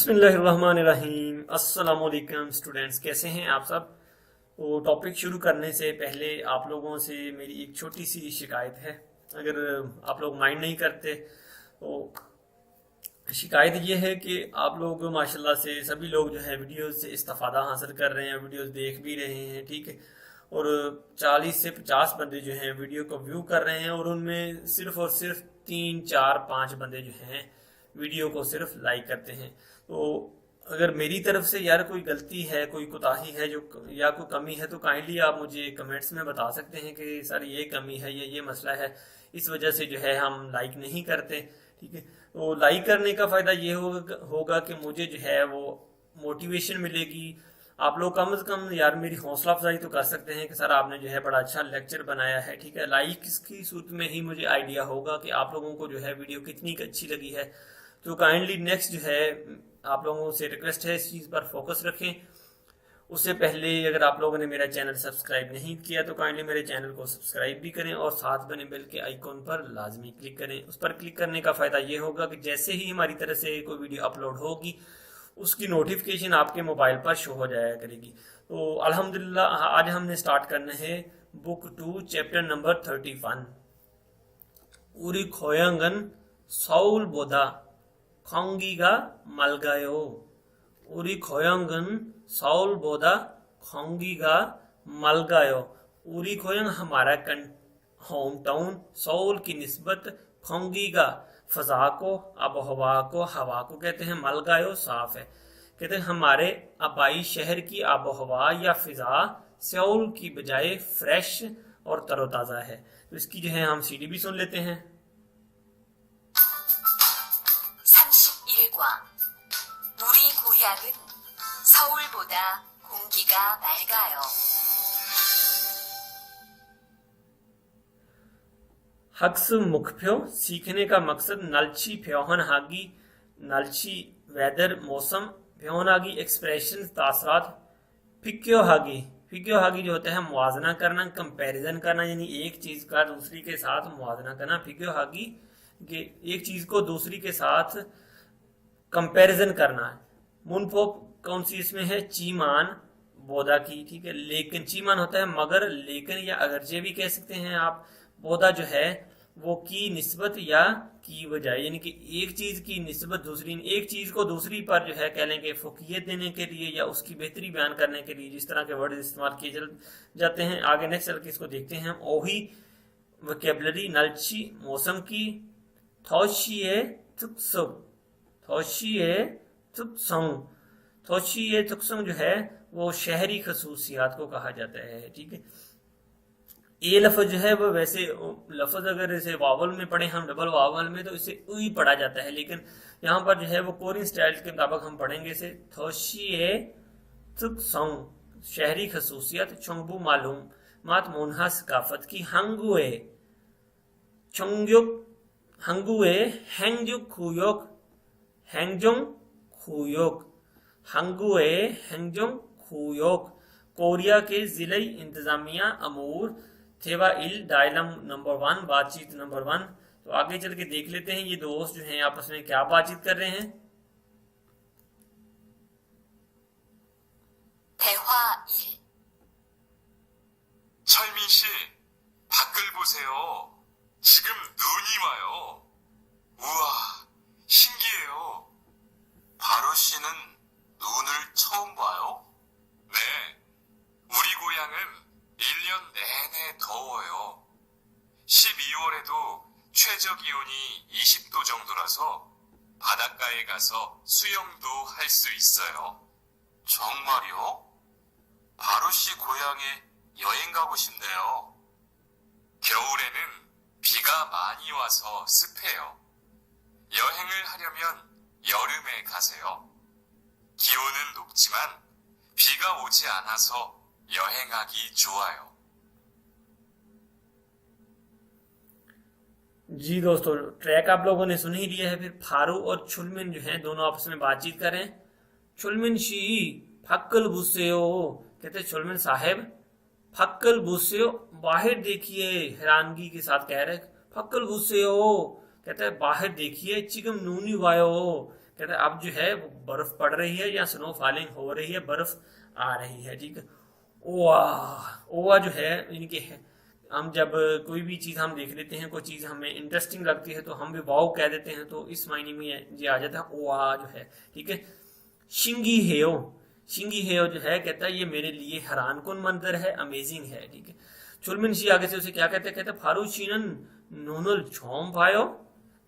बिस्मिल्लाहिर्रहमानिर्रहीम। अस्सलाम वालेकुम स्टूडेंट्स, कैसे हैं आप सब। तो टॉपिक शुरू करने से पहले आप लोगों से मेरी एक छोटी सी शिकायत है, अगर आप लोग माइंड नहीं करते तो। शिकायत ये है कि आप लोग माशाल्लाह से सभी लोग जो है वीडियोस से इस्तेफादा हासिल कर रहे हैं, वीडियोस देख भी रहे हैं, ठीक है। और 40 से 50 बंदे जो हैं वीडियो को व्यू कर रहे हैं, और उनमें सिर्फ और सिर्फ 3 4 5 बंदे जो हैं वीडियो को सिर्फ लाइक करते हैं। तो अगर मेरी तरफ से यार कोई गलती है, कोई कोताही है जो या कोई कमी है, तो काइंडली आप मुझे कमेंट्स में बता सकते हैं कि सर ये कमी है या ये मसला है, इस वजह से जो है हम लाइक नहीं करते, ठीक है। तो लाइक करने का फायदा ये होगा कि मुझे जो है वो मोटिवेशन मिलेगी। आप लोग कम से कम यार मेरी हौसला अफजाई तो कर सकते हैं कि सर आपने जो है बड़ा अच्छा लेक्चर बनाया है, ठीक है। लाइक की सूरत में ही मुझे आइडिया होगा कि आप लोगों को जो है वीडियो कितनी अच्छी लगी है। तो काइंडली नेक्स्ट जो है आप लोगों से रिक्वेस्ट है, इस चीज़ पर फोकस रखें। उससे पहले अगर आप लोगों ने मेरा चैनल सब्सक्राइब नहीं किया तो काइंडली मेरे चैनल को सब्सक्राइब भी करें, और साथ बने बेल के आइकॉन पर लाजमी क्लिक करें। उस पर क्लिक करने का फ़ायदा ये होगा कि जैसे ही हमारी तरफ से कोई वीडियो अपलोड होगी उसकी नोटिफिकेशन आपके मोबाइल पर शो हो जाया करेगी। तो अल्हम्दुलिल्लाह आज हमने स्टार्ट करना है बुक 2 चैप्टर नंबर 31। 우리 고향은 서울보다 공기가 맑아요। 우리 고향은 서울보다 공기가 맑아요। 우리 고향 हमारा होम टाउन सौल की निस्बत खोंगीगा फजा को, आबो हवा को, हवा को कहते हैं, मलगायो साफ है। कहते हैं हमारे आबाई शहर की आबो हवा या फिजा सौल की बजाय फ्रेश और तरोताज़ा है। तो इसकी जो है हम सीडी भी सुन लेते हैं। 31과 우리 고향은 서울보다 공기가 맑아요. हक्स मुख्यो सीखने का मकसद नलची फ्योहन हागी, नलची वेदर मौसम, फ्योहन हागी एक्सप्रेशन तासरात, फिक्यो हागी, फिक्यो हागी जो होता है मुआजना करना, कंपैरिजन करना, यानी एक चीज का दूसरी के साथ मुआजना करना। फिक्यो हागी कि एक चीज को दूसरी के साथ कंपैरिजन करना है। मुनफोक कौन सी इसमें है, चीमान बोधा की, ठीक है। लेकिन चीमान होता है मगर, लेकिन या अगरचे भी कह सकते हैं आप। बोधा जो है वो की निस्बत या की बजाय, यानी कि एक चीज की निस्बत दूसरी, एक चीज को दूसरी पर जो है कह लें कि फोकियत देने के लिए या उसकी बेहतरी बयान करने के लिए जिस तरह के वर्ड इस्तेमाल किए जाते हैं। आगे नेक्स्ट चल के इसको देखते हैं हम। ओही वोकैबुलरी नलची मौसम की, थोशिए तुक्सुम, थोशिए तुक्सुम, थोशिए तुक्सुम जो है वो शहरी खसूसियात को कहा जाता है, ठीक है। ये लफ्ज जो है वो वैसे लफ्ज अगर इसे वावल में पढ़े हम, डबल वावल में, तो इसे उई पढ़ा जाता है, लेकिन यहाँ पर जो है वो कोरियन स्टाइल के मुताबिक हम पढ़ेंगे इसे थोशिए तुक्सुम, शहरी खसूसियत, चोंगबू मालूम मात मुनहा सकाफत की, हंगुए चोंग्युक, हंगुए हैंगजुक खुयोक, हैंगजुंग खुयोक, हंगुए हैंगजुंग खुयोक। कोरिया के जिले इंतजामिया अमूर थेवा इल डायलम नंबर 1, बातचीत नंबर 1। तो आगे चल के देख लेते हैं ये दोस्त जो हैं आपस में क्या बातचीत कर रहे हैं। 대화 1. 철민 씨, 밖을 보세요. 지금 눈이 와요. 우와, 신기해요. 바로 씨는 눈을 처음 봐요? 네, 우리 고향은 1년 내내 더워요. 12월에도 최저 기온이 20도 정도라서 바닷가에 가서 수영도 할 수 있어요. 정말요? 바로 씨 고향에 여행 가고 싶네요. 겨울에는 비가 많이 와서 습해요. 여행을 하려면 여름에 가세요. 기온은 높지만 비가 오지 않아서 여행하기 좋아요. जी दोस्तों, ट्रैक आप लोगों ने सुन ही लिया है। फिर फारू और छुलमिन जो हैं दोनों आपस में बातचीत करें। छुलमिन शी फक्कल बुसेओ, कहते छुलमिन साहेब फक्कल बुसेओ, बाहर देखिए, हैरानगी के साथ कह रहे फक्कल बुसेओ, कहते हैं बाहर देखिए। चिकम नूनी वायो, कहते हैं अब जो है वो बर्फ पड़ रही है या स्नो फॉलिंग हो रही है, बर्फ आ रही है, ठीक है। ओवा, ओवा जो है इनके है, हम जब कोई भी चीज हम देख लेते हैं, कोई चीज हमें इंटरेस्टिंग लगती है तो हम भी वाओ कह देते हैं, तो इस मायने में ये आ जाता है ओवा जो है, ठीक है। शिंगी हेयो, शिंगी हेयो जो है कहता है ये मेरे लिए हैरान कुन मंजर है, अमेजिंग है, ठीक है। चुलमिन शी आगे से उसे क्या कहते हैं, कहते हैं फारूशीनन नूनल छोम भायो,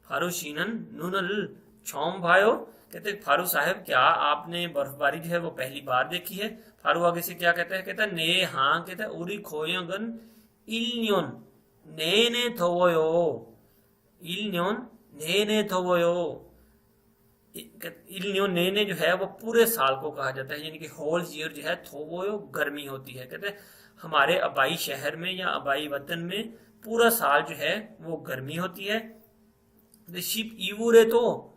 फारूशीनन नूनल छोम भायो, कहते फारू साहब क्या आपने बर्फबारी जो है वो पहली बार देखी है। फारू आगे से क्या कहता है, कहता है ने हाँ, कहता है उरी खोयगन इल्न्योन नेने थोवयो, इल्न्योन नेने थोवयो, इल्न्योन नेने जो है वो पूरे साल को कहा जाता है, यानी कि होल ईयर जो है थोवयो गर्मी होती है। कहते हैं हमारे आबाई शहर में या आबाई वतन में पूरा साल जो है वो गर्मी होती है। शिप इवूरे तो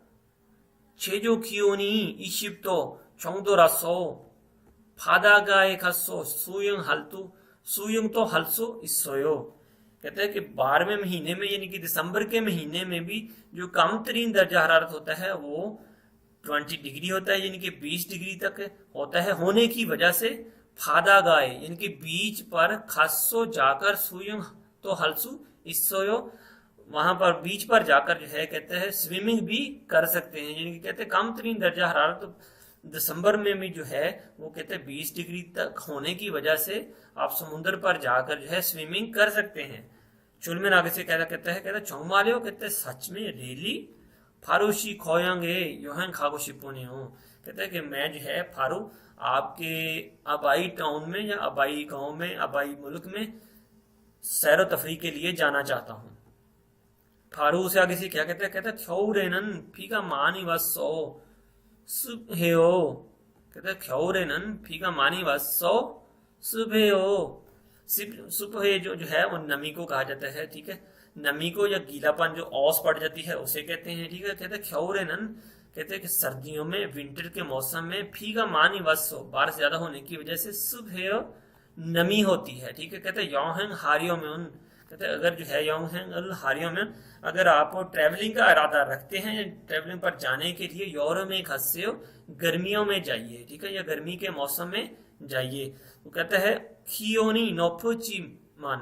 최저 기온이 20도 정도라서 바다가에 가서 수영도 할 수 있어요। कहते हैं कि 12वें महीने में यानी कि दिसंबर के महीने में भी जो कम तरीन दर्जा हरारत होता है वो 20 डिग्री होता है, यानी कि 20 डिग्री तक होता है। होने की वजह से फादा गाय यानी कि बीच पर खासो जाकर सुयंग तो हलसु इसोयो, वहां पर बीच पर जाकर जो है कहते हैं स्विमिंग भी कर सकते हैं, यानी कि कहते हैं कम तरीन दर्जा हरारत तो दिसंबर में भी जो है वो कहते हैं 20 डिग्री तक होने की वजह से आप समुद्र पर जाकर जो है स्विमिंग कर सकते हैं। चुलमेन आगे से कहता है चौमालियो, कहते हैं सच में रियली फारूशी खोयांगे योहन खागो शिपोने हो। कहते हैं कि मैं जो है फारू आपके आबाई टाउन में या आबाई गांव में आबाई मुल्क में सैर तफरी के लिए जाना चाहता हूँ। फारू से आगे से क्या कहते हैं, कहते हैं ख्यौरेनन फीका मानी वसो सुबहेओ, कहते हैं ख्यौरेनन फीका मानी वसो सुबहेओ। सुबह जो है वो नमी को कहा जाता है, ठीक है। नमी को या गीलापन जो औस पड़ जाती है उसे कहते हैं, ठीक है। कहते हैं ख्यौरेनन, कहते हैं कि सर्दियों में विंटर के मौसम में फीका मानी वसो बारिश ज्यादा होने की वजह से सुबह नमी होती है, ठीक है। कहते हैं योंग हारियों में उन, कहते हैं अगर जो है योंग हारियों में अगर आप ट्रैवलिंग का इरादा रखते हैं, ट्रैवलिंग पर जाने के लिए यूरोप में खस्से गर्मियों में जाइए, ठीक है, या गर्मी के मौसम में जाइए। वो कहते हैं खियोनी नोफुची मान,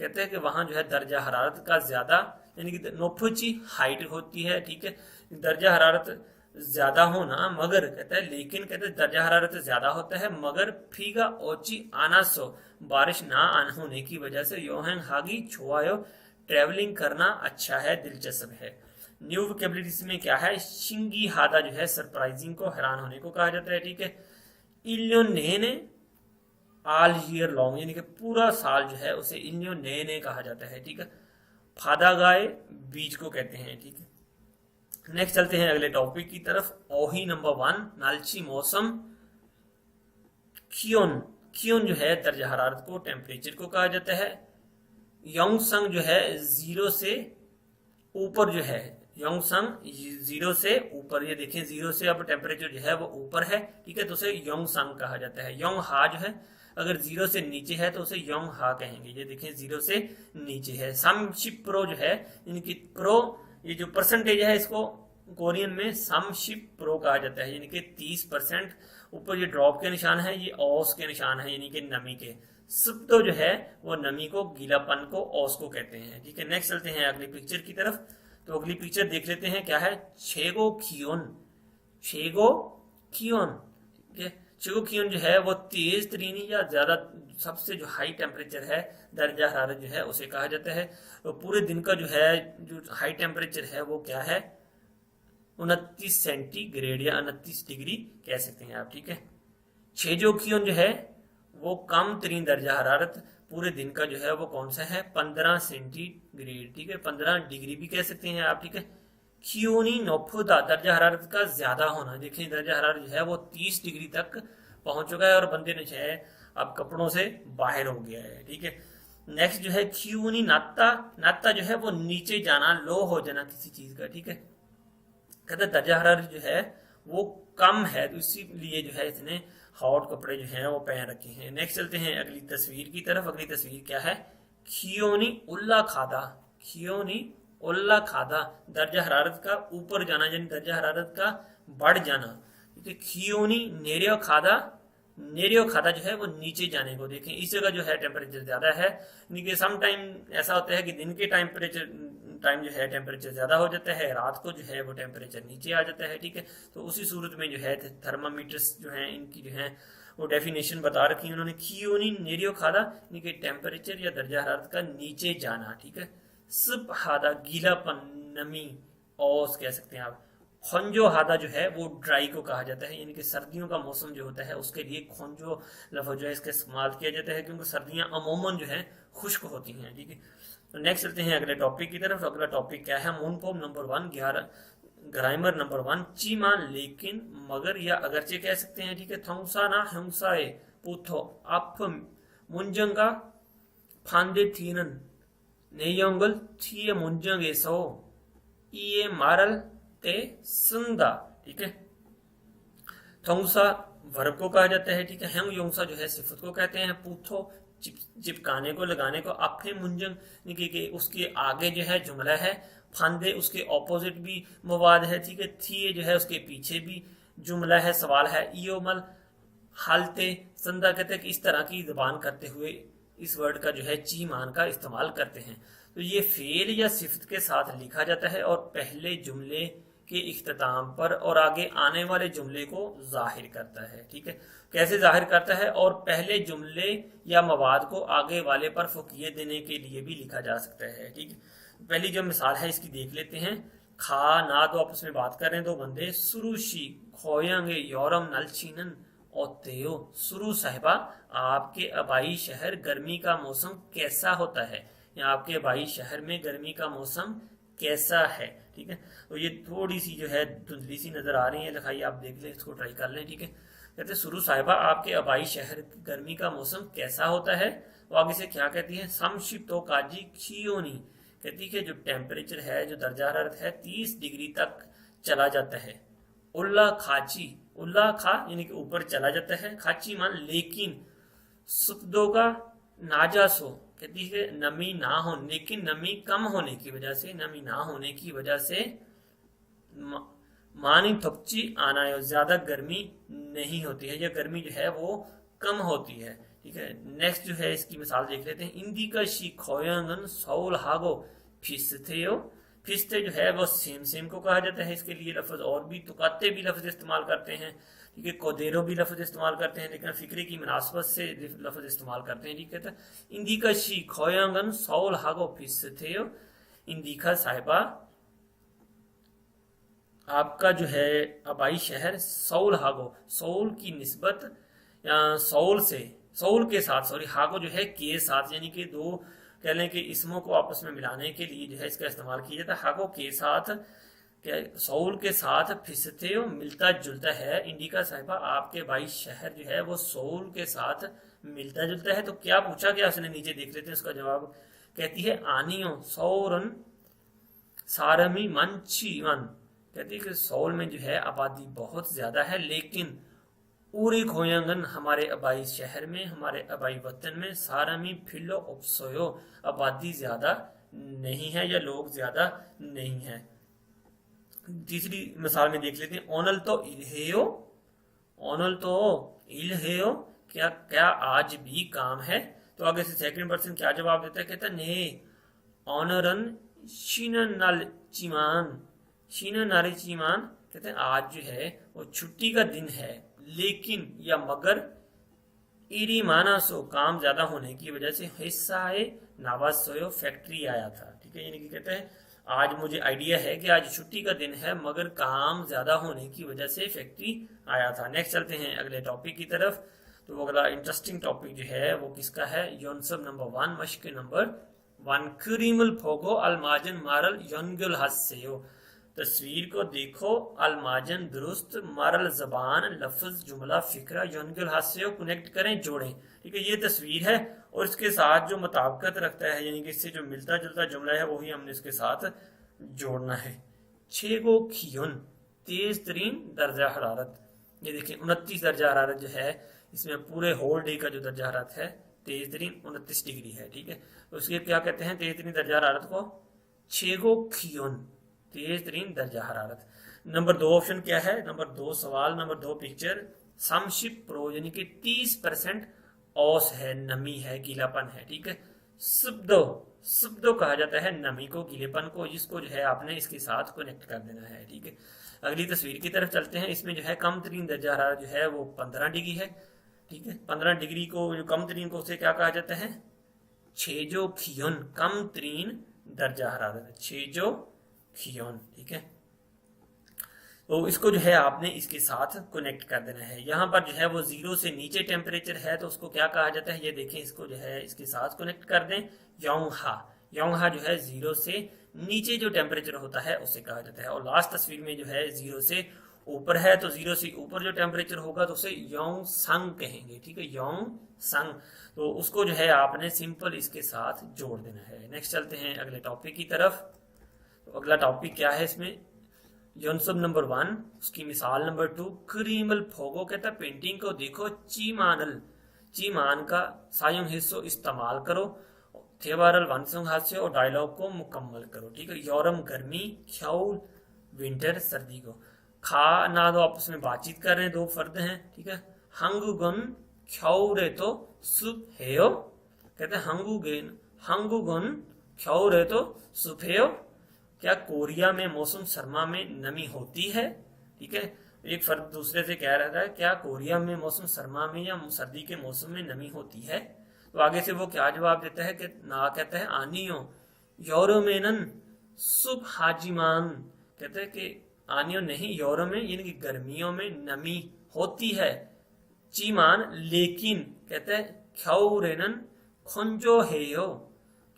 कहते हैं कि वहां जो है दर्जा हरारत का ज्यादा यानी कि नोफुची हाइट होती है, ठीक है, दर्जा हरारत ज्यादा होना मगर कहते हैं लेकिन कहते हैं दर्जा हरारत ज्यादा होता है मगर फीगा ओची आनासो बारिश ना होने की वजह से योहन हागी छुआयो ट्रेवलिंग करना अच्छा है, दिलचस्प है। न्यू वोकैबुलरीज में क्या है, शिंगी हादा जो है सरप्राइजिंग को हैरान होने को कहा जाता है, ठीक है। इल्योन नेने ऑल ईयर लॉन्ग यानी कि पूरा साल जो है उसे इल्योन नेने कहा जाता है, ठीक है। फादा गाय बीज को कहते हैं, ठीक है। नेक्स्ट चलते हैं अगले टॉपिक की तरफ। ओही नंबर 1 नालची मौसम। खियोन, खियोन जो है दर्जा हरारत को टेम्परेचर को कहा जाता है। योंगसंग जो है 0 से ऊपर जो है, योंगसंग 0 से ऊपर, ये देखें 0 से अब टेम्परेचर जो है वो ऊपर है, ठीक है, तो उसे योंगसंग कहा जाता है। योंग हा जो है अगर 0 से नीचे है तो उसे योंग हा कहेंगे, ये देखें 0 से नीचे है। समशिप प्रो जो है इनकी प्रो ये जो परसेंटेज है इसको कोरियन में समशिप प्रो कहा जाता है, यानी कि 30%। ऊपर ये ड्रॉप के निशान है, ये औस के निशान है यानी कि नमी के। सुप्तो जो है वो नमी को गीलापन को औस को कहते हैं, ठीक है। नेक्स्ट चलते हैं अगली पिक्चर की तरफ। तो अगली पिक्चर देख लेते हैं क्या है, छेगो खियोन, छेगो खियोन, ठीक है। छेगो खियोन जो है वो तेज तरीन या ज्यादा सबसे जो हाई टेम्परेचर है दर्जा हरारत जो है उसे कहा जाता है। तो पूरे दिन का जो है जो हाई टेम्परेचर है वो क्या है 29 सेंटीग्रेड या 29 डिग्री कह सकते हैं आप, ठीक है। छेजो खियोन जो है वो कम तरीन दर्जा हरारत पूरे दिन का जो है वो कौन सा है 15 सेंटीग्रेड, ठीक है, 15 डिग्री भी कह सकते हैं आप, ठीक है। खियोनी नोफुदा दर्जा हरारत का ज्यादा होना, देखिए दर्जा हरारत जो है वो 30 डिग्री तक पहुंच चुका है और बंदे ने जो है अब कपड़ों से बाहर हो गया है, ठीक है। नेक्स्ट जो है खियोनी नाता, नाता जो है वो नीचे जाना, लो हो जाना किसी चीज का, ठीक है। कहते दर्जा हरारत जो है वो कम है तो इसीलिए जो है इसने हॉट कपड़े जो हैं वो पहन रखे हैं। नेक्स्ट चलते हैं अगली तस्वीर की तरफ। अगली तस्वीर क्या है, खियोनी उल्ला खादा, खियोनी ओल्ला खादा दर्जा हरारत का ऊपर जाना, यानी दर्जा हरारत का बढ़ जाना। ठीक है, खियोनी नेरियो खादा, नेरियो खादा जो है वो नीचे जाने को। देखें इस जगह जो है टेम्परेचर ज्यादा है, यानी सम टाइम ऐसा होता है कि दिन के टाइम जो है टेम्परेचर ज्यादा हो जाता है, रात को जो है वो टेम्परेचर नीचे आ जाता है। ठीक है, तो उसी सूरत में जो है थर्मामीटर्स जो है इनकी जो है वो डेफिनेशन बता रखी है उन्होंने। खियोनी नेरियो खादा यानी कि टेम्परेचर या दर्जा हरारत का नीचे जाना। ठीक है, सुप हादा गीलापन, नमी, ओस कह सकते हैं आप। खोंजो हादा जो है वो ड्राई को कहा जाता है, यानी कि सर्दियों का मौसम जो होता है उसके लिए खोंजो लफ्ज़ जो है इसका इस्तेमाल किया जाता है, क्योंकि सर्दियां अमूमन जो है खुश्क होती हैं। ठीक है, तो नेक्स्ट चलते हैं अगले टॉपिक की तरफ। अगला टॉपिक क्या है? मूनपोम नंबर 1 11 ग्रामर नंबर 1 चीमा लेकिन मगर या अगरचे कह सकते हैं। ठीक है, थोंसा ना हंसाए पुथो आप मुंजंगा फांदे थीनन नेयंगल थिए मुंजंगेसो इए मारल ते संदा। ठीक है, थोंसा वर्ब को कहा जाता है। ठीक है, हम योंसा जो है सिफत को कहते हैं। पूथो चिपकाने को, लगाने को। अफे मुंजंग कि उसके आगे जो है जुमला है। फांदे उसके ऑपोजिट भी मवाद है। ठीक है, थिए जो है उसके पीछे भी जुमला है, सवाल है। इयोमल हालते संदा कहते हैं कि इस तरह की जबान करते हुए इस वर्ड का जो है ची मान का इस्तेमाल करते हैं। तो ये फेल या सिफत के साथ लिखा जाता है और पहले जुमले के इख्तिताम पर और आगे आने वाले जुमले को जाहिर करता है। ठीक है, कैसे जाहिर करता है? और पहले जुमले या मवाद को आगे वाले पर फुकिये देने के लिए भी लिखा जा सकता है। ठीक है, पहली जो मिसाल है इसकी देख लेते हैं। खा ना दो आपस में बात कर रहे हैं दो बंदे। सुरुशी खोयंगे योरम नलचीनन ओतेयो। सुरु साहिबा आपके आबाई शहर गर्मी का मौसम कैसा होता है, या आपके आबाई शहर में गर्मी का मौसम कैसा है। ठीक है, तो ये थोड़ी सी जो है धुंधली सी नजर आ रही है, लिखाई आप देख लें, इसको ट्राई कर लें। ठीक है, कहते सुरु साहिबा आपके आबाई शहर गर्मी का मौसम कैसा होता है। वो आगे से क्या कहती है? समशिप्तो काजी खियोनी कहती है जो टेम्परेचर है, जो दर्जा हरारत है 30 डिग्री तक चला जाता है। उल्ला खाची, उल्ला खा यानी कि ऊपर चला जाता है, खाची मान लेकिन। सुपदो का नाजासो कहती है नमी ना हो, लेकिन नमी कम होने की वजह से, नमी ना होने की वजह से मानी थपची आना, ज्यादा गर्मी नहीं होती है, या गर्मी जो है वो कम होती है। ठीक है, नेक्स्ट जो है इसकी मिसाल देख लेते हैं। इंदी का शी खोयंगन सौल हागो फिस्तेयो। फिस्ते जो है वो सेम को कहा जाता है। इसके लिए लफ्ज और भी तुकाते भी लफ्ज इस्तेमाल करते हैं। ठीक है, कोदेरो भी लफ्ज इस्तेमाल करते हैं, लेकिन फिक्रे की मुनासबत से लफ्ज इस्तेमाल करते हैं। ठीक है, इंदिका शी खोयंगन सौल हागो फिस्तेयो। इंदिका साहिबा आपका जो है आबाई शहर सौल हागो, सौल की निस्बत या सौल के साथ सॉरी हागो जो है के साथ, यानी कि दो कह लें कि इसमों को आपस में मिलाने के लिए जो है इसका इस्तेमाल किया जाता है। हागो के साथ, सौल के साथ फिसते मिलता जुलता है। इंडिका साहिबा आपके भाई शहर जो है वो सौल के साथ मिलता जुलता है। तो क्या पूछा गया उसने, नीचे देख लेते हैं उसका जवाब। कहती है आनियो सौरन सारमी मंची वन। कहती है कि सौल में जो है आबादी बहुत ज्यादा है, लेकिन उरी खोयंगन हमारे आबाई शहर में, हमारे आबाई वतन में सारमी फिलो उपसोयो आबादी ज्यादा नहीं है या लोग ज्यादा नहीं है। तीसरी मिसाल में देख लेते हैं। ओनल तो इल्हेयो, ओनल तो इल्हेयो क्या क्या आज भी काम है। तो आगे से सेकंड पर्सन क्या जवाब देता है? कहता है ने ऑनरन शीननाल चिमान, शीननाल चिमान कहते हैं आज जो है वो छुट्टी का दिन है, लेकिन या मगर इरी माना सो काम ज्यादा होने की वजह से हिस्साए नावासोयो फैक्ट्री आया था। ठीक है, यानी कि कहते हैं आज मुझे आइडिया है कि आज छुट्टी का दिन है, मगर काम ज्यादा होने की वजह से फैक्ट्री आया था। नेक्स्ट चलते हैं अगले टॉपिक की तरफ। तो वो अगला इंटरेस्टिंग टॉपिक जो है वो किसका है? योनसब नंबर 1 मश्क नंबर 1 क्रीमल फोगो अलमाजन मारल योनगुल हस्सेयो। तस्वीर को देखो, अलमाजन दुरुस्त, मारल जबान लफ्ज जुमला फिक्रा योनगुल हास्य कनेक्ट करें जोड़ें। ठीक है, ये तस्वीर है और इसके साथ जो मुताबिकत रखता है, यानी कि इससे जो मिलता जुलता जुमला है वही हमने इसके साथ जोड़ना है। छेगो खियोन तेज तरीन दर्जा हरारत। ये देखिए 29 दर्जा हरारत जो है, इसमें पूरे होल डे का जो दर्जा हरारत है तेज तरीन 29 डिग्री है। ठीक है, तो उसके क्या कहते हैं तेज तरीन दर्जा हरारत को? छेगो खियोन, तेज तरीन दर्जा हरारत। नंबर 2 ऑप्शन क्या है? नंबर 2 सवाल, नंबर 2 पिक्चर। समशिप प्रो यानी कि 30% औस है, नमी है, गीलापन है, ठीक है। सुब्दो, सुब्दो कहा जाता है नमी को, गीलेपन को, जिसको जो है आपने इसके साथ कनेक्ट कर देना है, ठीक है। अगली तस्वीर की तरफ चलते हैं। इसमें जो है कम तरीन दर्जा हरारत जो है वो 15 डिग्री है, ठीक है। 15 डिग्री को जो कम तरीन को उसे क्या कहा जाता है? छेजो खियोन, कम तरीन दर्जा हरारत, छेजो खियोन, ठीक है। तो इसको जो है आपने इसके साथ कनेक्ट कर देना है। यहाँ पर जो है वो 0 से नीचे टेम्परेचर है तो उसको क्या कहा जाता है? ये देखें, इसको जो है इसके साथ कनेक्ट कर दें, योंगहा। योंगहा जो है 0 से नीचे जो टेम्परेचर होता है उसे कहा जाता है। और लास्ट तस्वीर में जो है 0 से ऊपर है, तो 0 से ऊपर जो टेम्परेचर होगा तो उसे योंग संग कहेंगे, ठीक है, योंग संग। तो उसको जो है आपने सिंपल इसके साथ जोड़ देना है। नेक्स्ट चलते हैं अगले टॉपिक की तरफ। तो अगला टॉपिक क्या है इसमें? योनसब नंबर 1, उसकी मिसाल नंबर 2, क्रीमल फोगो कहता है पेंटिंग को देखो, चीमानल, चीमान का सायुंग हिस्सों इस्तेमाल करो, थेवारल वंसुंग हास्य और डायलॉग को मुकम्मल करो, ठीक है। योरम गर्मी, ख्याउल विंटर सर्दी को। खा ना दो आपस में बातचीत कर रहे हैं, 2 फर्द हैं, ठीक है। हंगुगन ख्याउरे तो सुप हेयो, कहते हैं हंगुगन ख्याउरे तो सुप हेयो, क्या कोरिया में मौसम सरमा में नमी होती है, ठीक है। एक फर्द दूसरे से कह रहा था क्या कोरिया में मौसम सरमा में या सर्दी के मौसम में नमी होती है? तो आगे से वो क्या जवाब देता है कि ना, कहता है आनियो योरोमेनन सुब हाजिमान, कहते हैं कि आनियो नहीं, यूरो में यानी कि गर्मियों में नमी होती है। चीमान लेकिन, कहते हैं ख्याउरेनन खोंजो हेयो,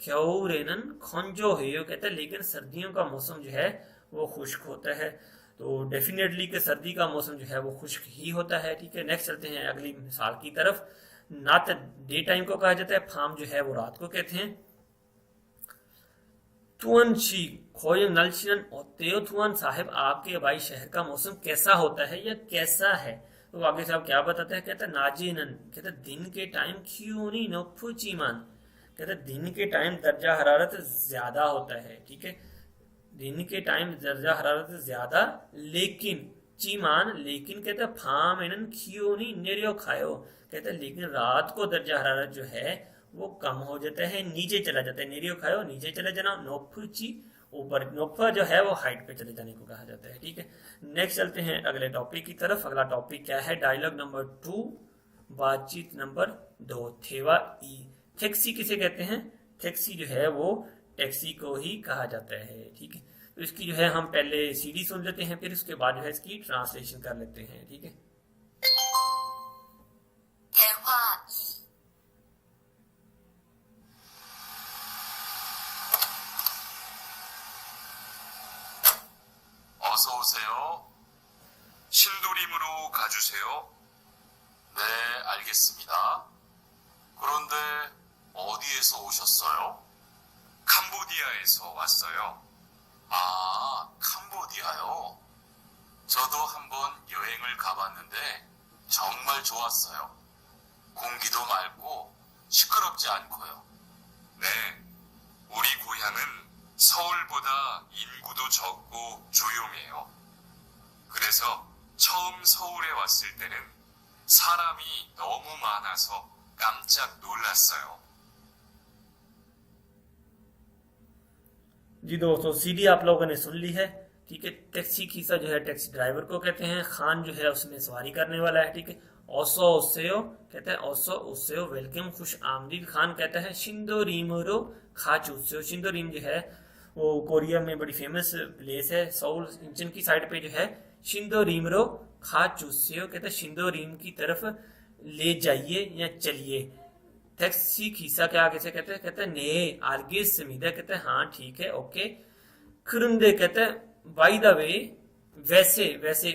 ख्याउरेनन खोंजो हेयो, कहते हैं लेकिन सर्दियों का मौसम जो है वो खुश्क होता है। तो डेफिनेटली कि सर्दी का मौसम जो है वो खुश्क ही होता है, ठीक है। नेक्स्ट चलते हैं अगली मिसाल की तरफ। नात डे टाइम को कहा जाता है, फार्म जो है वो रात को कहते हैं। तुअन शी खोय नलशिनन और तेयो तुअन साहिब, आपके भाई शहर का मौसम कैसा होता है या कैसा है? तो आगे से आप क्या बताते हैं? कहते हैं नाजिनन, कहते हैं दिन के टाइम क्यूनी नोफु चीमान, कहते हैं दिन के टाइम दर्जा हरारत ज्यादा होता है, ठीक है। दिन के टाइम दर्जा हरारत ज्यादा, लेकिन चीमान, लेकिन कहते हैं फामेनन खियोनी नेरियो खायो, कहते हैं लेकिन रात को दर्जा हरारत जो है वो कम हो जाता है, नीचे चला जाता है। नेरियो खायो नीचे चले जाना, नोफुची ऊपर, नोफा जो है वो हाइट पे चले जाने को कहा जाता है, ठीक है। नेक्स्ट चलते हैं अगले टॉपिक की तरफ। अगला टॉपिक क्या है? डायलॉग नंबर 2, बातचीत नंबर 2, थेवा ई। टैक्सी किसे कहते हैं? टैक्सी जो है वो टैक्सी को ही कहा जाता है, ठीक है। तो इसकी जो है हम पहले सीडी सुन लेते हैं, फिर उसके बाद जो है इसकी ट्रांसलेशन कर लेते हैं, ठीक है। 대화 2. 어서 오세요. 신도림으로 가주세요. 네, 알겠습니다. 그런데 어디에서 오셨어요? 캄보디아에서 왔어요. 아, 캄보디아요? 저도 한번 여행을 가봤는데 정말 좋았어요. 공기도 맑고 시끄럽지 않고요. 네, 우리 고향은 서울보다 인구도 적고 조용해요. 그래서 처음 서울에 왔을 때는 사람이 너무 많아서 깜짝 놀랐어요. जी दोस्तों, सीडी आप लोगों ने सुन ली है, ठीक है। टैक्सी खीसा जो है टैक्सी ड्राइवर को कहते हैं, खान जो है उसमें सवारी करने वाला है, ठीक है। ओसो ओसेयो कहते हैं, ओसो ओसेयो वेलकम, खुश आमदीद। खान कहता है शिंदो रीमोरो खाचुसेयो। शिंदो रीम जो है वो कोरिया में बड़ी फेमस प्लेस है, सोल इंचन की साइड पे जो है शिंदो रीमरो खाचुसेयो, कहते हैं शिंदो रीम की तरफ ले जाइए या चलिए। टैक्सी खीसा के आगे से कहते हैं, कहते हैं ने आर्गे समीदा, कहते हैं हाँ ठीक है, ओके। खुरुंदे कहते हैं बाय द वे, वैसे, वैसे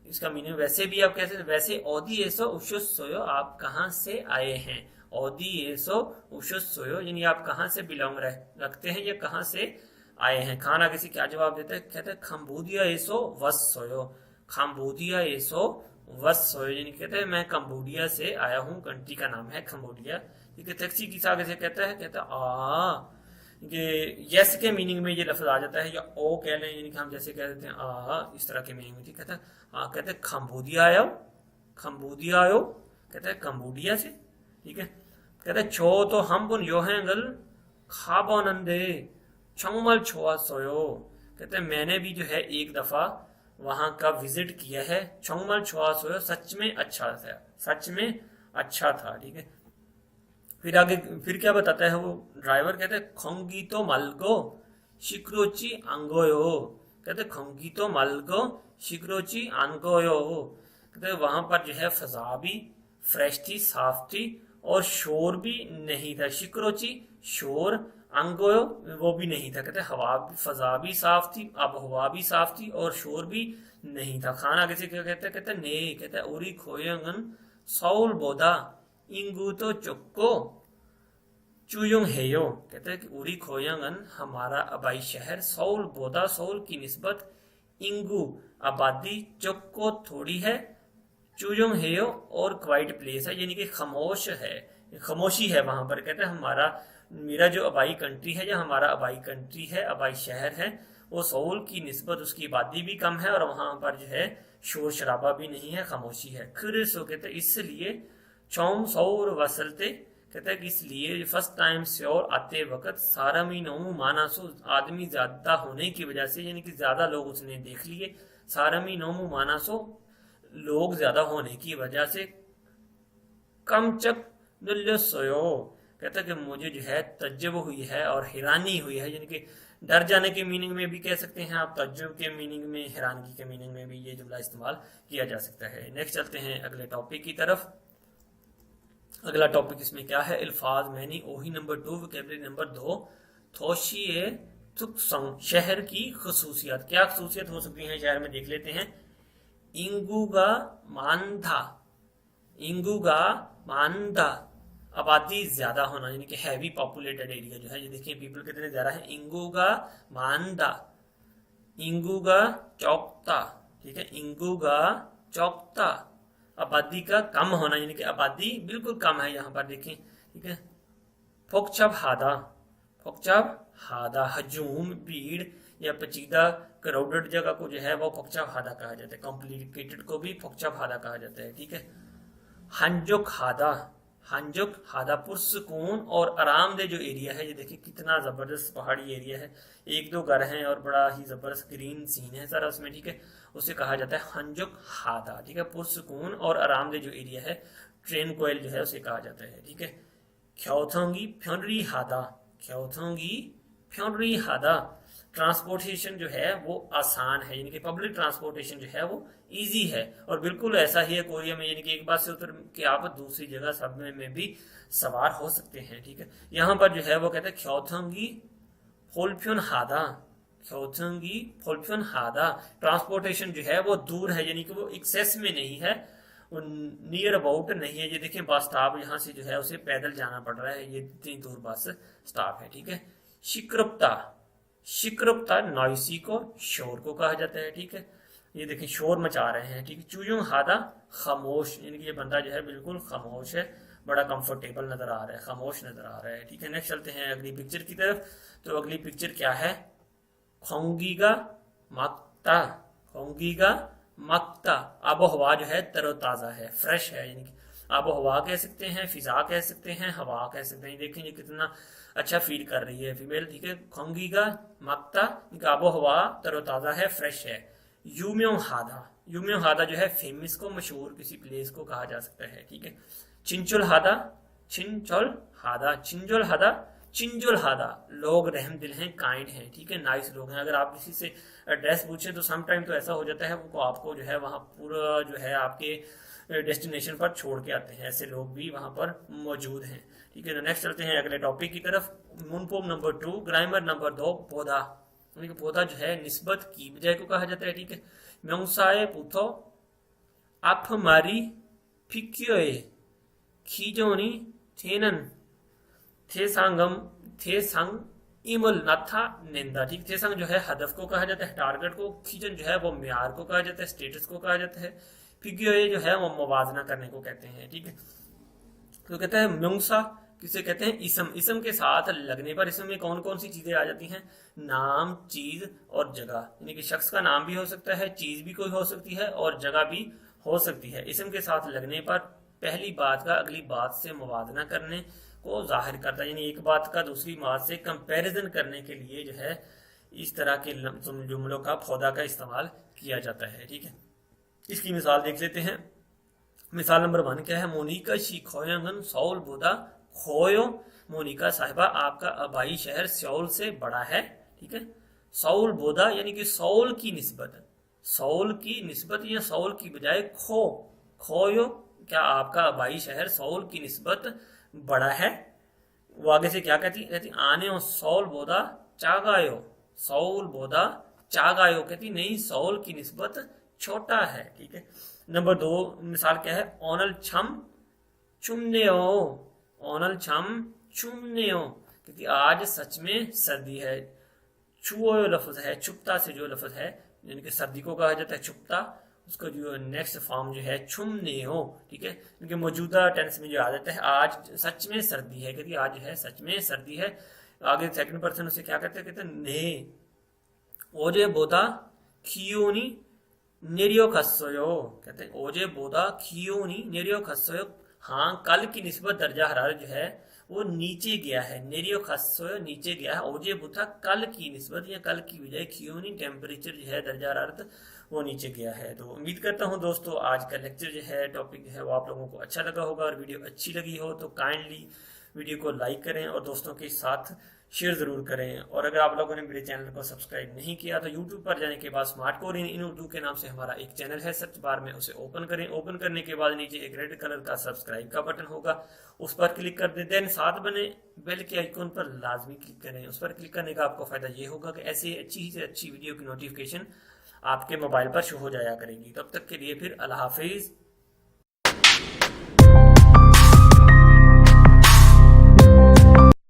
इसका मीनिंग वैसे भी आप कह सकते हैं, वैसे ओदी एसो उशुस सोयो, आप कहाँ से आए हैं? ओदी एसो उशुस सोयो यानी आप कहाँ से बिलोंग रखते हैं या कहाँ से आए हैं। खान आगे से क्या जवाब देते हैं? कहते हैं खम्बोडिया एसो वस सोयो, खम्बोडिया एसो वस सोयो यानी कहते हैं मैं कंबोडिया से आया हूँ, कंट्री का नाम है कंबोडिया, ठीक है। टैक्सी किस आगे से कहता है? कहता है कि यस के मीनिंग में ये लफ्ज आ जाता है, या ओ कह लें, यानी कि हम जैसे कह देते हैं आ, इस तरह के मीनिंग में। ठीक कहता है कहते हैं खम्बोडिया आयो, खम्बोडिया आयो, कहते हैं कंबोडिया से। ठीक है, कहते हैं 저 또 한번 여행을 가봤는데 정말 좋았어요। कहते हैं मैंने भी जो है एक दफा वहां का विजिट किया है, 정말 좋았어요, सच में अच्छा था, सच में अच्छा था। ठीक है, फिर आगे फिर क्या बताता है वो ड्राइवर, कहते हैं खंगीतो 말고 시끄럽지 않고요। कहते हैं खंगीतो 말고 시끄럽지 않고요। कहते हैं वहां पर जो है फजा भी फ्रेश थी, साफ थी, और शोर भी नहीं था। शिक्रोची शोर, अंगोयो वो भी नहीं था। कहते हवा फजा भी साफ थी, अब हवा भी साफ थी, और शोर भी नहीं था। खाना आगे से क्या कहते हैं, कहते ने, कहते उरी खोयंगन सौल बोदा इंगू तो चुक्को चुयुंग हेयो। कहते हैं कि उरी खोयंगन हमारा आबाई शहर, सौल बोदा सौल की निस्बत, इंगू आबादी, चुक्को थोड़ी है, चुयुंग हेयो और क्वाइट प्लेस है, यानी कि खामोश है, खामोशी है वहां पर। कहते हैं हमारा मेरा जो आबाई कंट्री है, या हमारा आबाई कंट्री है, आबाई शहर है, वो सौल की निस्बत उसकी आबादी भी कम है, और वहां पर जो है शोर शराबा भी नहीं है, खामोशी है। फिर सो कहते इसलिए चौम सौर वसलते, कहते हैं कि इसलिए फर्स्ट टाइम श्योर आते वक्त सारा मीनों मानासो, आदमी ज्यादा होने की वजह से, यानी कि ज्यादा लोग उसने देख लिए, सारा मीनों मानासो लोग ज्यादा होने की वजह से, कमचक नुल्योसोयो, कहता है कि मुझे जो है तज्जुब हुई है और हैरानी हुई है, यानी कि डर जाने के मीनिंग में भी कह सकते हैं आप, तज्जुब के मीनिंग में, हैरानगी के मीनिंग में भी ये जुमला इस्तेमाल किया जा सकता है। नेक्स्ट चलते हैं अगले टॉपिक की तरफ। अगला टॉपिक इसमें क्या है, अल्फाज मैनी ओही नंबर 2, वोकैबुलरी नंबर 2, थोशिए तुक्संग, शहर की खसूसियात। क्या खसूसियत हो सकती है शहर में, देख लेते हैं। इंगुगा मानधा, इंगुगा मानधा, आबादी ज्यादा होना, यानी कि हैवी पॉपुलेटेड एरिया जो है, ये देखिए पीपल कितने ज्यादा है। इंगुगा मानदा, इंगुगा चौकता। ठीक है, इंगुगा चौकता, आबादी का कम होना, यानी कि आबादी बिल्कुल कम है यहाँ पर देखें। ठीक है, फोकचब हादा, फोकचब हादा, हजूम भीड़ या पेचीदा क्राउडेड जगह को जो है वो फोकचब हादा कहा जाता है, कॉम्प्लिकेटेड को भी फोकचब हादा कहा जाता है। ठीक है, हंजुक हादा, हंजुक हादा पुरसकून और आरामदेह जो एरिया है, ये देखिए कितना जबरदस्त पहाड़ी एरिया है, एक दो घर हैं और बड़ा ही जबरदस्त ग्रीन सीन है सारा उसमें। ठीक है, उसे कहा जाता है हंजुक हादा। ठीक है, पुरसकून और आरामदेह जो एरिया है, ट्रेन कोयल जो है उसे कहा जाता है। ठीक है, ख्योथोंगी फ्योनरी हादा, ख्योथोंगी फ्योनरी हादा, ट्रांसपोर्टेशन जो है वो आसान है, यानी कि पब्लिक ट्रांसपोर्टेशन जो है वो इजी है, और बिल्कुल ऐसा ही है कोरिया में, यानी कि एक बात से उतर के आप दूसरी जगह सब में भी सवार हो सकते हैं। ठीक है, यहाँ पर जो है वो कहते हैं ख्योथोंगी फोल्फ्योन हादा, ख्योथोंगी फोल्फ्योन हादा, ट्रांसपोर्टेशन जो है वो दूर है, यानी कि वो एक्सेस में नहीं है, वो नियर अबाउट नहीं है। ये देखें बस स्टॉप यहाँ से जो है उसे पैदल जाना पड़ रहा है, ये इतनी दूर बस स्टॉप है। ठीक है, शिक्रपता, शिक्रपता नॉइसी को, शोर को कहा जाता है। ठीक है, ये देखिए शोर मचा रहे हैं। ठीक है, चुयुंग हादा खामोश, यानी कि ये बंदा जो है बिल्कुल खामोश है, बड़ा कंफर्टेबल नजर आ रहा है, खामोश नजर आ रहा है। ठीक है, नेक्स्ट चलते हैं अगली पिक्चर की तरफ। तो अगली पिक्चर क्या है, खोंगीगा मक्ता, खोंगीगा मक्ता, आबो हवा जो है तरोताजा है, फ्रेश है, यानी कि आबो हवा कह सकते हैं, फिजा कह सकते हैं, हवा कह सकते हैं। देखें ये कितना अच्छा फील कर रही है फीमेल। ठीक है, खोंगीगा मक्ता, आबो हवा तरोताजा है, फ्रेश है। यूम्योंग हादा, यूम्योंग हादा जो है फेमस को, मशहूर किसी प्लेस को कहा जा सकता है। ठीक है, चिंचुल हादा, चिंचुल हादा, चिंजुल हादा, चिंजुल हादा, लोग रहम दिल हैं, काइंड हैं। ठीक है, नाइस लोग हैं। अगर आप किसी से एड्रेस पूछें तो सम टाइम तो ऐसा हो जाता है वो आपको जो है वहाँ पूरा जो है आपके डेस्टिनेशन पर छोड़ के आते हैं, ऐसे लोग भी वहाँ पर मौजूद हैं। ठीक है, तो नेक्स्ट चलते हैं अगले टॉपिक की तरफ। मुनपोम नंबर 2, ग्रामर नंबर 2, पौधा, पौधा जो है निस्बत की बजाय को कहा जाता है। ठीक है, म्योंसाए पुथो आप हमारी फिक्योए खीजोनी थेनन थे सांगम थे संग इमल नाथा निंदा। ठीक, थे संग जो है हदफ को कहा जाता है, टारगेट को, खीजन जो है वो म्यार को कहा जाता है, स्टेटस को कहा जाता है, फिक्योए जो है वो मुवाजना करने को कहते हैं। ठीक है, तो कहता है म्योंसा किसे कहते हैं? इसम। इसम के साथ लगने पर इसम में कौन कौन सी चीजें आ जाती हैं? नाम, चीज और जगह। यानी कि शख्स का नाम भी हो सकता है, चीज भी कोई हो सकती है और जगह भी हो सकती है। इसम के साथ लगने पर पहली बात का अगली बात से मुवाजना करने को जाहिर करता है, यानी एक बात का दूसरी बात से कंपैरिजन करने के लिए जो है इस तरह के जुमलों का फौदा का इस्तेमाल किया जाता है। ठीक है, इसकी मिसाल देख लेते हैं। मिसाल नंबर 1 क्या है? मोनिका शी खोयंगन सौल बोदा खोयो। मोनिका साहिबा, आपका आबाई शहर सौल से बड़ा है। ठीक है, सौल बोदा यानी कि सौल की निस्बत, सौल की निस्बत या सौल की बजाय खोयो, क्या आपका आबाई शहर सौल की निस्बत बड़ा है? वो आगे से क्या कहती आने सौल बोदा चागायो, सौल बोदा चागायो, कहती नहीं सौल की निस्बत छोटा है। ठीक है, नंबर 2 मिसाल क्या है? ओनल छम चुमनेओ, ओनल छम चुमनेओ, क्योंकि आज सच में सर्दी है। छुओ लफ्ज है, चुपता से जो लफ्ज है, यानी कि सर्दी को कहा जाता है चुपता, उसका जो नेक्स्ट फॉर्म जो है छुमनेओ। ठीक है, क्योंकि मौजूदा टेंस में जो आ जाता है आज सच में सर्दी है, क्योंकि आज है सच में सर्दी है। आगे सेकंड पर्सन उसे क्या कहते हैं ने। ओजे बोदा खियोनी नेरियो खस्सोयो, कहते हैं ओजे बोदा खियोनी नेरियो खस्सोयो, हाँ कल की निस्बत दर्जा हरारत जो है वो नीचे गया है। नेरियो खस्सोयो नीचे गया है, ओजे बोदा कल की निस्बत या कल की बजाय खियोनी टेम्परेचर जो है दर्जा हरारत वो नीचे गया है। तो उम्मीद करता हूँ दोस्तों आज का लेक्चर जो है टॉपिक जो है वो आप लोगों को अच्छा लगा होगा, और वीडियो अच्छी लगी हो तो काइंडली वीडियो को लाइक करें और दोस्तों के साथ शेयर जरूर करें। और अगर आप लोगों ने मेरे चैनल को सब्सक्राइब नहीं किया तो यूट्यूब पर जाने के बाद स्मार्ट कोरियन इन उर्दू के नाम से हमारा एक चैनल है, सर्च बार में उसे ओपन करें। ओपन करने के बाद नीचे एक रेड कलर का सब्सक्राइब का बटन होगा, उस पर क्लिक कर दें। देन साथ बने बेल के आइकन पर लाजमी क्लिक करें। उस पर क्लिक करने का आपको फायदा ये होगा कि ऐसे अच्छी से अच्छी वीडियो की नोटिफिकेशन आपके मोबाइल पर शो हो जाया करेगी। तब तक के लिए फिर अल्लाह हाफिज।